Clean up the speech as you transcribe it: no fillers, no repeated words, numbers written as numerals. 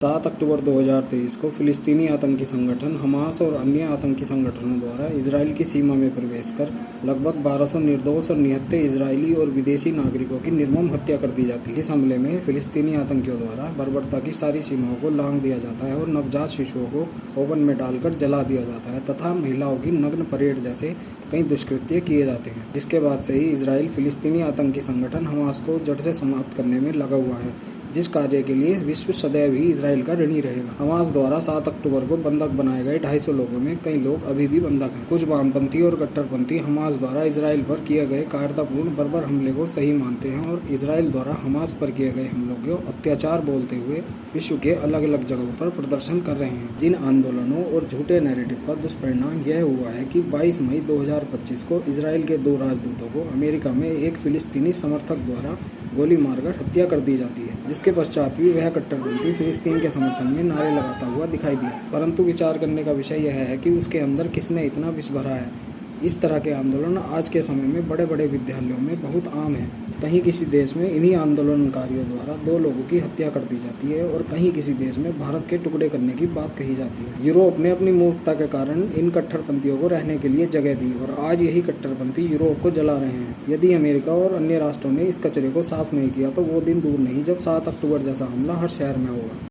7 अक्टूबर 2023 को फिलिस्तीनी आतंकी संगठन हमास और अन्य आतंकी संगठनों द्वारा इजराइल की सीमा में प्रवेश कर लगभग 1200 निर्दोष और निहत्थे इजरायली और विदेशी नागरिकों की निर्मम हत्या कर दी जाती है। इस हमले में फिलिस्तीनी आतंकियों द्वारा बर्बरता की सारी सीमाओं को लांघ दिया जाता है और नवजात शिशुओं को ओवन में डालकर जला दिया जाता है तथा महिलाओं की नग्न परेड जैसे कई दुष्कृत्य किए जाते हैं, जिसके बाद से ही इजराइल फिलिस्तीनी आतंकी संगठन हमास को जड़ से समाप्त करने में लगा हुआ है, जिस कार्य के लिए विश्व सदैव ही इजराइल का ऋणी रहेगा। हमास द्वारा 7 अक्टूबर को बंधक बनाए गए 250 लोगों में कई लोग अभी भी बंधक हैं। कुछ वामपंथी और कट्टरपंथी हमास द्वारा इजराइल पर किए गए कायरतापूर्ण बर्बर हमले को सही मानते हैं और इजराइल द्वारा हमास पर किए गए हमलों को अत्याचार बोलते हुए विश्व के अलग अलग जगहों पर प्रदर्शन कर रहे हैं। जिन आंदोलनों और झूठे नैरेटिव का दुष्परिणाम यह हुआ है कि 22 मई 2025 को इजराइल के 2 राजदूतों को अमेरिका में एक फिलिस्तीनी समर्थक द्वारा गोली मारकर हत्या कर दी जाती है, जिसके पश्चात भी वह कट्टरपंथी फिलिस्तीन के समर्थन में नारे लगाता हुआ दिखाई दिया। परंतु विचार करने का विषय यह है कि उसके अंदर किसने इतना विष भरा है। इस तरह के आंदोलन आज के समय में बड़े बड़े विद्यालयों में बहुत आम है। कहीं किसी देश में इन्हीं आंदोलनकारियों द्वारा 2 लोगों की हत्या कर दी जाती है और कहीं किसी देश में भारत के टुकड़े करने की बात कही जाती है। यूरोप ने अपनी मूर्खता के कारण इन कट्टरपंथियों को रहने के लिए जगह दी और आज यही कट्टरपंथी यूरोप को जला रहे हैं। यदि अमेरिका और अन्य राष्ट्रों ने इस कचरे को साफ नहीं किया तो वो दिन दूर नहीं जब 7 अक्टूबर जैसा हमला हर शहर में होगा।